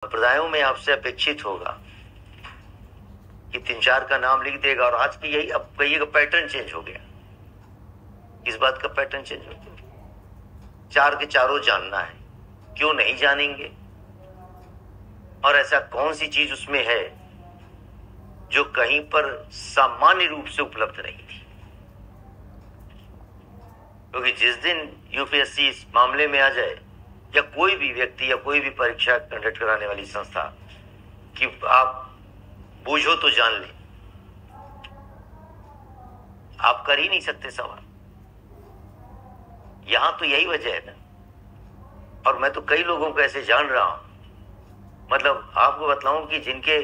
संप्रदायों में आपसे अपेक्षित होगा कि 3-4 का नाम लिख देगा। और आज की यही, अब कहिएगा पैटर्न चेंज हो गया। इस बात का पैटर्न चेंज हो गया, 4 के चारों जानना है। क्यों नहीं जानेंगे? और ऐसा कौन सी चीज उसमें है जो कहीं पर सामान्य रूप से उपलब्ध नहीं थी? क्योंकि जिस दिन यूपीएससी इस मामले में आ जाए, या कोई भी व्यक्ति या कोई भी परीक्षा कंडक्ट कराने वाली संस्था, कि आप बूझो तो जान ले, आप कर ही नहीं सकते सवाल। यहां तो यही वजह है ना। और मैं तो कई लोगों को ऐसे जान रहा हूं, मतलब आपको बतलाऊं कि जिनके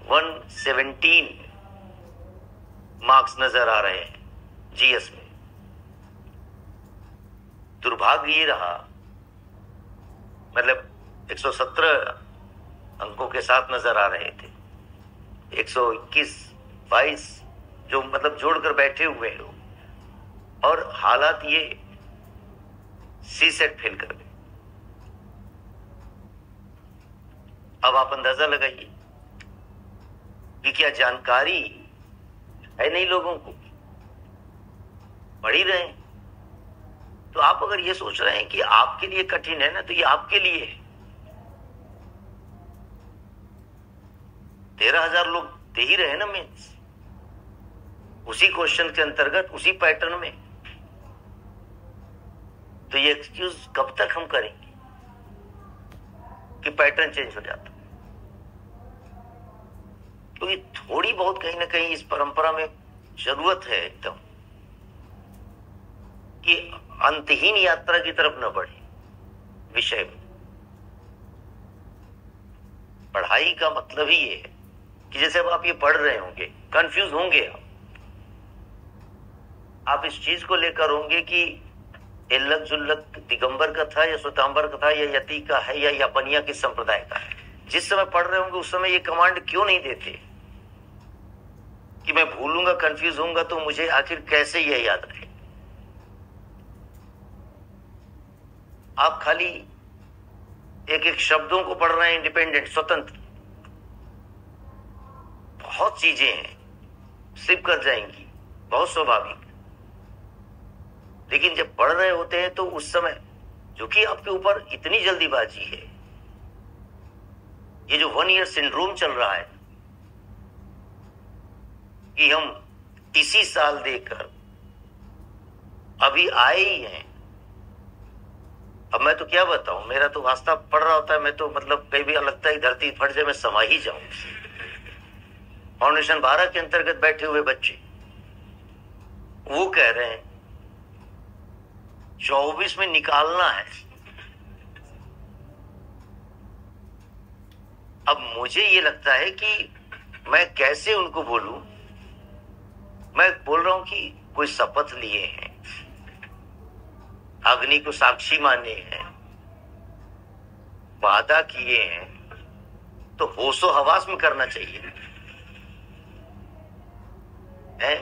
117 मार्क्स नजर आ रहे हैं जीएस में। दुर्भाग्य ये रहा, मतलब 117 अंकों के साथ नजर आ रहे थे, 121, 22 जो मतलब जोड़कर बैठे हुए लोग, और हालात ये सी सेट फेल कर गए। अब आप अंदाजा लगाइए कि क्या जानकारी है नहीं लोगों को, पढ़ ही रहे हैं। तो आप अगर ये सोच रहे हैं कि आपके लिए कठिन है ना, तो ये आपके लिए है। 13,000 लोग दे ही रहे ना मेंस, उसी क्वेश्चन के अंतर्गत, उसी पैटर्न में। तो ये एक्सक्यूज कब तक हम करेंगे कि पैटर्न चेंज हो जाता? तो ये थोड़ी बहुत कहीं ना कहीं इस परंपरा में जरूरत है एकदम, कि अंतहीन यात्रा की तरफ न बढ़े विषय में। पढ़ाई का मतलब ही ये है कि जैसे अब आप ये पढ़ रहे होंगे, कंफ्यूज होंगे आप इस चीज को लेकर होंगे कि एल्लक जुल्लक दिगंबर का था या श्वेतांबर का था, या यति का है, या यापनिया किस संप्रदाय का है। जिस समय पढ़ रहे होंगे उस समय ये कमांड क्यों नहीं देते कि मैं भूलूंगा, कंफ्यूज होऊंगा, तो मुझे आखिर कैसे ये याद रहे? आप खाली एक एक शब्दों को पढ़ रहे हैं, इंडिपेंडेंट, स्वतंत्र। बहुत चीजें हैं, स्लिप कर जाएंगी, बहुत स्वाभाविक। लेकिन जब पढ़ रहे होते हैं तो उस समय जो कि आपके ऊपर इतनी जल्दीबाजी है, ये जो 1 ईयर सिंड्रोम चल रहा है कि हम इसी साल देकर अभी आए ही हैं। अब मैं तो क्या बताऊं, मेरा तो वास्ता पड़ रहा होता है, मैं तो मतलब कई भी लगता है धरती फट जाए, मैं समा ही जाऊं। फाउंडेशन 12 के अंतर्गत बैठे हुए बच्चे वो कह रहे हैं 24 में निकालना है। अब मुझे ये लगता है कि मैं कैसे उनको बोलूं। मैं बोल रहा हूं कि कोई शपथ लिए हैं, अग्नि को साक्षी माने हैं, वादा किए हैं, तो होशो हवास में करना चाहिए है?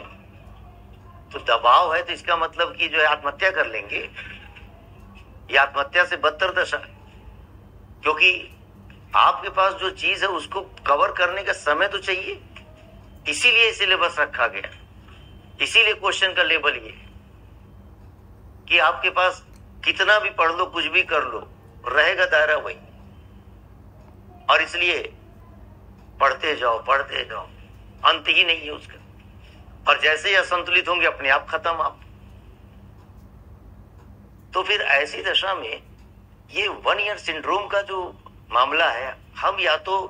तो दबाव है तो इसका मतलब कि जो है आत्महत्या कर लेंगे, ये आत्महत्या से बदतर दशा है। क्योंकि आपके पास जो चीज है उसको कवर करने का समय तो चाहिए, इसीलिए सिलेबस रखा गया, इसीलिए क्वेश्चन का लेवल ये है कि आपके पास कितना भी पढ़ लो, कुछ भी कर लो, रहेगा दायरा वही। और इसलिए पढ़ते जाओ, अंत ही नहीं है उसका। और जैसे ही असंतुलित होंगे, अपने आप खत्म आप। तो फिर ऐसी दशा में ये 1 ईयर सिंड्रोम का जो मामला है, हम या तो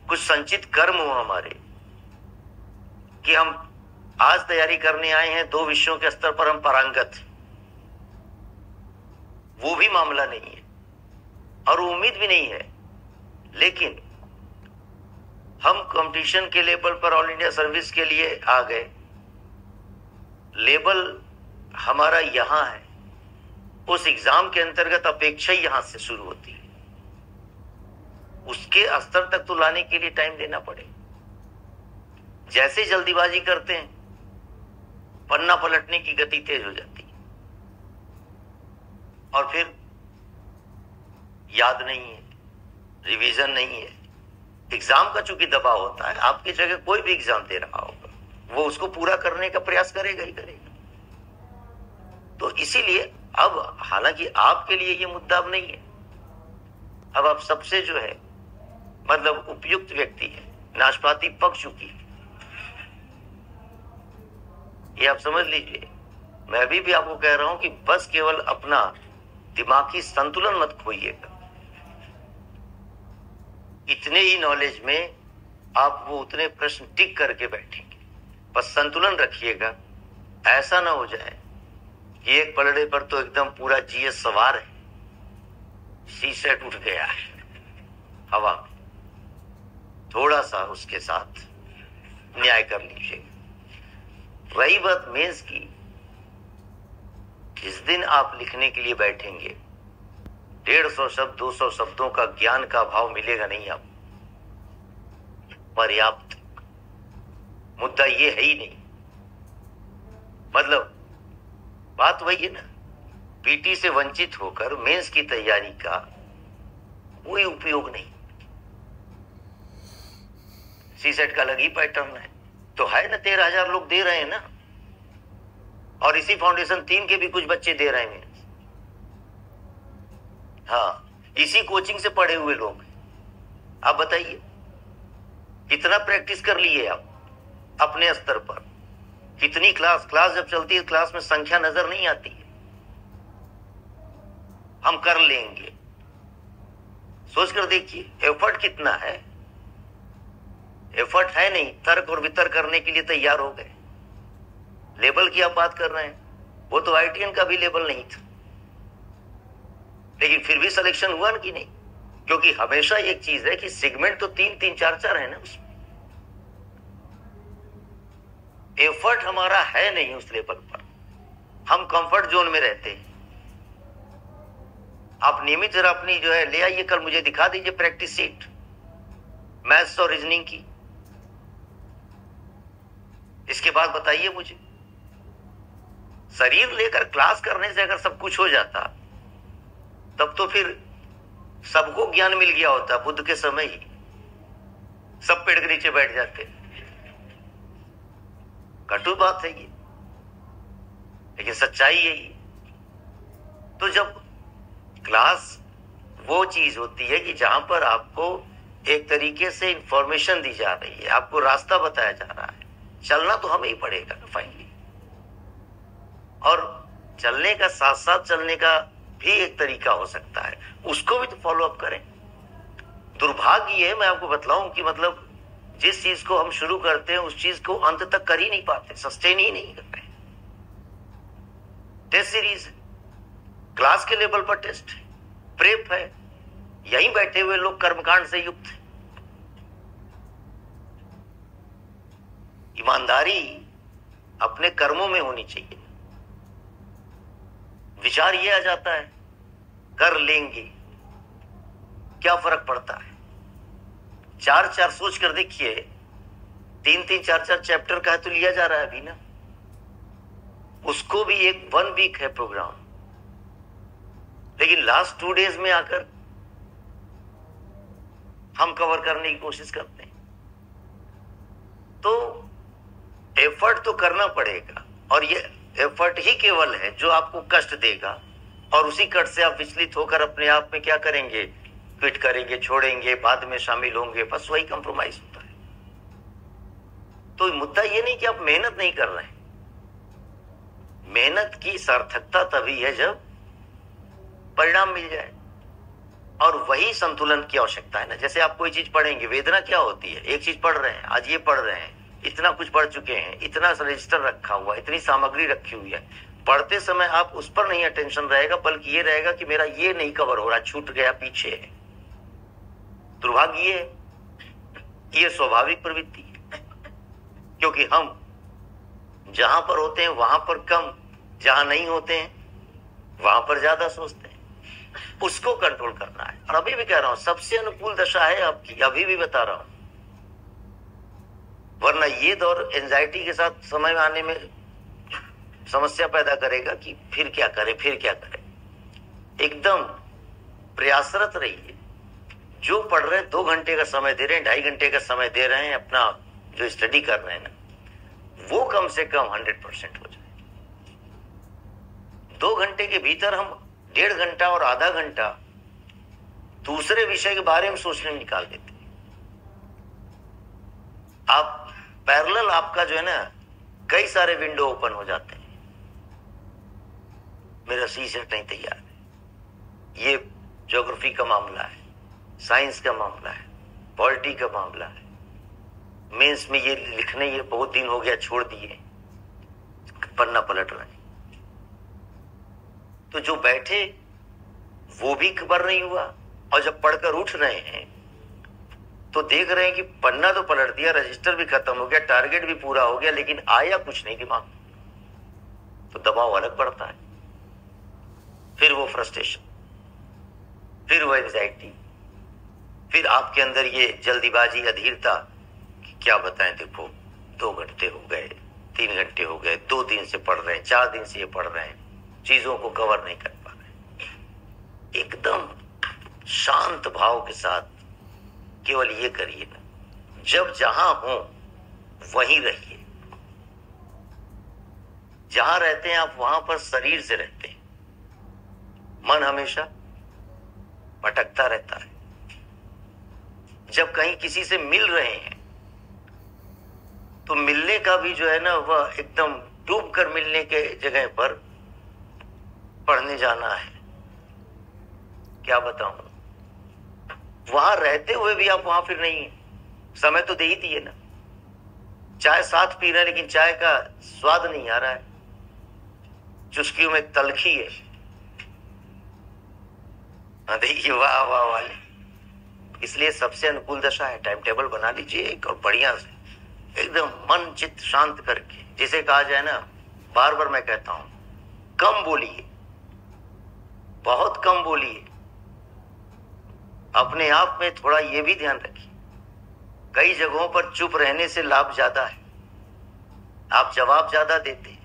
कुछ संचित कर्म हो हमारे कि हम आज तैयारी करने आए हैं, 2 विषयों के स्तर पर हम पारंगत, वो भी मामला नहीं है और उम्मीद भी नहीं है। लेकिन हम कंपटीशन के लेवल पर ऑल इंडिया सर्विस के लिए आ गए, लेवल हमारा यहां है, उस एग्जाम के अंतर्गत अपेक्षा ही यहां से शुरू होती है। उसके स्तर तक तो लाने के लिए टाइम देना पड़े। जैसे जल्दीबाजी करते हैं, पन्ना पलटने की गति तेज हो जाती है, और फिर याद नहीं है, रिवीजन नहीं है। एग्जाम का चूंकि दबाव होता है, आपकी जगह कोई भी एग्जाम दे रहा होगा, वो उसको पूरा करने का प्रयास करेगा ही करेगा। तो इसीलिए अब हालांकि आपके लिए ये मुद्दा अब नहीं है, अब आप सबसे जो है मतलब उपयुक्त व्यक्ति है, नाशपाती पक चुकी है, ये आप समझ लीजिए। मैं भी आपको कह रहा हूं कि बस केवल अपना दिमागी संतुलन मत खोइएगा। इतने ही नॉलेज में आप वो उतने प्रश्न टिक करके बैठेंगे, बस संतुलन रखिएगा। ऐसा ना हो जाए कि एक पलड़े पर तो एकदम पूरा जीएस सवार है, सीसेट उठ गया है हवा में, थोड़ा सा उसके साथ न्याय कर लीजिए। रही बात मेंस की, जिस दिन आप लिखने के लिए बैठेंगे 150 शब्द 200 शब्दों का ज्ञान का भाव मिलेगा नहीं आपको, पर्याप्त। मुद्दा ये है ही नहीं, मतलब बात वही है ना, पीटी से वंचित होकर मेंस की तैयारी का कोई उपयोग नहीं। सीसेट का अलग ही पैटर्न है, तो है ना, 13,000 लोग दे रहे हैं ना, और इसी फाउंडेशन 3 के भी कुछ बच्चे दे रहे हैं। हाँ, इसी कोचिंग से पढ़े हुए लोग। आप बताइए कितना प्रैक्टिस कर लिए आप अपने स्तर पर, कितनी क्लास जब चलती है क्लास में संख्या नजर नहीं आती है। हम कर लेंगे, सोच कर देखिए एफर्ट कितना है। एफर्ट है नहीं, तर्क और वितर्क करने के लिए तैयार हो गए। लेवल की आप बात कर रहे हैं, वो तो आईटीएन का भी लेवल नहीं था, लेकिन फिर भी सिलेक्शन हुआ ना कि नहीं, क्योंकि हमेशा एक चीज है कि सेगमेंट तो 3-3 4-4 है ना उसमें। एफर्ट हमारा है नहीं उस लेवल पर, हम कंफर्ट जोन में रहते हैं। आप नियमित जरा अपनी जो है ले आइए, कल मुझे दिखा दीजिए प्रैक्टिस सीट मैथ्स और रीजनिंग की। इसके बाद बताइए मुझे, शरीर लेकर क्लास करने से अगर सब कुछ हो जाता तब तो फिर सबको ज्ञान मिल गया होता, बुद्ध के समय ही सब पेड़ के नीचे बैठ जाते। कटु बात है ये, लेकिन सच्चाई यही। तो जब क्लास वो चीज होती है कि जहां पर आपको एक तरीके से इंफॉर्मेशन दी जा रही है, आपको रास्ता बताया जा रहा है, चलना तो हमें ही पड़ेगा ना फाइनली, और चलने का साथ साथ चलने का भी एक तरीका हो सकता है, उसको भी तो फॉलो अप करें। दुर्भाग्य ये है, मैं आपको बतलाऊं कि मतलब जिस चीज को हम शुरू करते हैं उस चीज को अंत तक कर ही नहीं पाते, सस्टेन ही नहीं कर पाए। टेस्ट सीरीज है, क्लास के लेवल पर टेस्ट है, प्रेप है, यहीं बैठे हुए लोग कर्मकांड से युक्त है। ईमानदारी अपने कर्मों में होनी चाहिए। विचार ये आ जाता है कर लेंगे, क्या फर्क पड़ता है। 4-4 सोच कर देखिए, 3-3 4-4 चैप्टर का तो लिया जा रहा है अभी ना, उसको भी एक 1 वीक है प्रोग्राम, लेकिन लास्ट 2 डेज में आकर हम कवर करने की कोशिश करते हैं। तो एफर्ट तो करना पड़ेगा, और ये एफर्ट ही केवल है जो आपको कष्ट देगा, और उसी कष्ट से आप विचलित होकर अपने आप में क्या करेंगे, क्विट करेंगे, छोड़ेंगे, बाद में शामिल होंगे, बस वही कंप्रोमाइज होता है। तो मुद्दा ये नहीं कि आप मेहनत नहीं कर रहे हैं, मेहनत की सार्थकता तभी है जब परिणाम मिल जाए, और वही संतुलन की आवश्यकता है ना। जैसे आप कोई चीज पढ़ेंगे, वेदना क्या होती है, एक चीज पढ़ रहे हैं, आज ये पढ़ रहे हैं, इतना कुछ पढ़ चुके हैं, इतना रजिस्टर रखा हुआ, इतनी सामग्री रखी हुई है, पढ़ते समय आप उस पर नहीं अटेंशन रहेगा, बल्कि ये रहेगा कि मेरा ये नहीं कवर हो रहा, छूट गया, पीछे है। दुर्भाग्य ये स्वाभाविक प्रवृत्ति है, क्योंकि हम जहां पर होते हैं वहां पर कम, जहां नहीं होते हैं वहां पर ज्यादा सोचते हैं। उसको कंट्रोल करना है। और अभी भी कह रहा हूं, सबसे अनुकूल दशा है आपकी, अभी भी बता रहा हूं, वरना ये दौर एंजाइटी के साथ समय में आने में समस्या पैदा करेगा कि फिर क्या करें। एकदम प्रयासरत रहिए, जो पढ़ रहे हैं 2 घंटे का समय दे रहे हैं, 2.5 घंटे का समय दे रहे हैं, अपना जो स्टडी कर रहे हैं ना, वो कम से कम 100% हो जाए। 2 घंटे के भीतर हम 1.5 घंटा और आधा घंटा दूसरे विषय के बारे में सोचने में निकाल देते हैं। आप पैरेलल आपका जो है ना, कई सारे विंडो ओपन हो जाते हैं। मेरा सी-सेट नहीं तैयार है, ये ज्योग्राफी का मामला है, साइंस का मामला है, पॉलिटी का मामला है, मेंस में ये लिखने ये बहुत दिन हो गया छोड़ दिए, पन्ना पलट रहे हैं। तो जो बैठे वो भी खबर नहीं हुआ, और जब पढ़कर उठ रहे हैं तो देख रहे हैं कि पन्ना तो पलट दिया, रजिस्टर भी खत्म हो गया, टारगेट भी पूरा हो गया, लेकिन आया कुछ नहीं दिमाग में। तो दबाव अलग पड़ता है, फिर वो फ्रस्ट्रेशन, फिर वो एंजाइटी, फिर आपके अंदर ये जल्दीबाजी, अधीरता, क्या बताएं, देखो 2 घंटे हो गए, 3 घंटे हो गए, 2 दिन से पढ़ रहे हैं, 4 दिन से ये पढ़ रहे हैं, चीजों को कवर नहीं कर पा रहे। एकदम शांत भाव के साथ केवल ये करिए ना, जब जहां हो वहीं रहिए। जहां रहते हैं आप वहां पर शरीर से रहते हैं, मन हमेशा भटकता रहता है। जब कहीं किसी से मिल रहे हैं तो मिलने का भी जो है ना, वह एकदम डूब कर मिलने के जगह पर पढ़ने जाना है। क्या बताऊं, वहां रहते हुए भी आप वहां फिर नहीं है। समय तो दे ही दिए ना, चाय साथ पी रहे हैं लेकिन चाय का स्वाद नहीं आ रहा है, चुस्कियों में तलखी है। देखिए, वाह वाह वाले। इसलिए सबसे अनुकूल दशा है, टाइम टेबल बना लीजिए एक, और बढ़िया से एकदम मन चित्त शांत करके, जिसे कहा जाए ना, बार बार मैं कहता हूं, कम बोलिए, बहुत कम बोलिए। अपने आप में थोड़ा ये भी ध्यान रखिए, कई जगहों पर चुप रहने से लाभ ज्यादा है, आप जवाब ज्यादा देते हैं।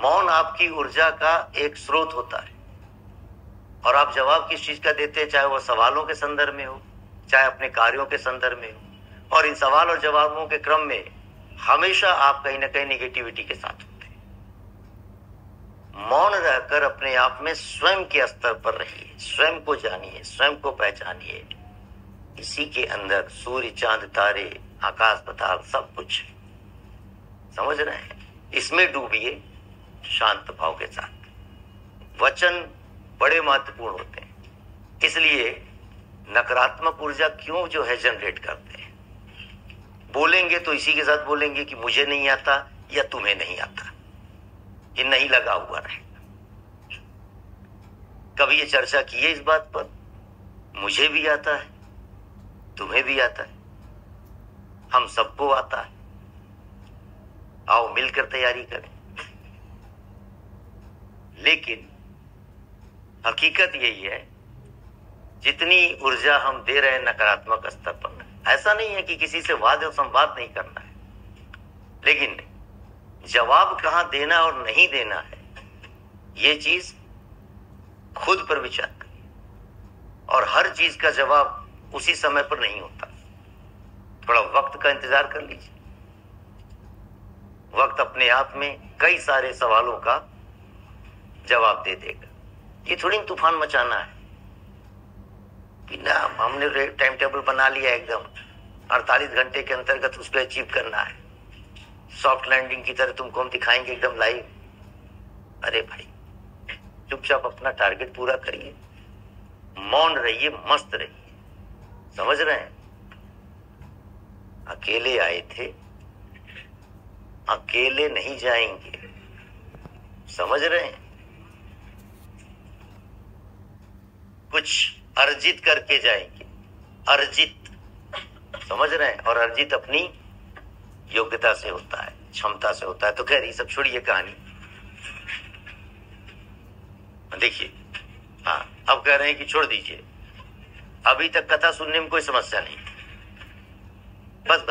मौन आपकी ऊर्जा का एक स्रोत होता है, और आप जवाब किस चीज का देते हैं, चाहे वह सवालों के संदर्भ में हो, चाहे अपने कार्यों के संदर्भ में हो। और इन सवाल और जवाबों के क्रम में हमेशा आप कहीं ना कहीं निगेटिविटी के साथ होते हैं। मौन रहकर अपने आप में स्वयं के स्तर पर रहिए, स्वयं को जानिए, स्वयं को पहचानिए। इसी के अंदर सूर्य, चांद, तारे, आकाश, पाताल सब कुछ समझ रहे हैं। इसमें डूबिए शांत भाव के साथ। वचन बड़े महत्वपूर्ण होते हैं, इसलिए नकारात्मक ऊर्जा क्यों जो है जनरेट करते हैं। बोलेंगे तो इसी के साथ बोलेंगे कि मुझे नहीं आता या तुम्हें नहीं आता, ये नहीं लगा हुआ रहेगा। कभी ये चर्चा की है इस बात पर, मुझे भी आता है, तुम्हें भी आता है, हम सबको आता है, आओ मिलकर तैयारी करें। लेकिन हकीकत यही है, जितनी ऊर्जा हम दे रहे हैं नकारात्मक स्तर पर, ऐसा नहीं है कि किसी से वाद और संवाद नहीं करना है, लेकिन जवाब कहां देना और नहीं देना है, ये चीज खुद पर विचार करिए। और हर चीज का जवाब उसी समय पर नहीं होता, थोड़ा वक्त का इंतजार कर लीजिए। वक्त अपने आप में कई सारे सवालों का जवाब दे देगा। ये थोड़ी तूफान मचाना है कि ना, हमने टाइम टेबल बना लिया एकदम 48 घंटे के अंतर्गत उसको अचीव करना है, सॉफ्ट लैंडिंग की तरह तुमको हम दिखाएंगे एकदम लाइव। अरे भाई, चुपचाप अपना टारगेट पूरा करिए, मौन रहिए, मस्त रहिए। समझ रहे हैं, अकेले आए थे, अकेले नहीं जाएंगे। समझ रहे हैं, कुछ अर्जित करके जाएंगे, अर्जित। समझ रहे हैं, और अर्जित अपनी योग्यता से होता है, क्षमता से होता है। तो खैर ये सब छोड़िए कहानी, देखिए। हाँ, अब कह रहे हैं कि छोड़ दीजिए, अभी तक कथा सुनने में कोई समस्या नहीं, बस बस।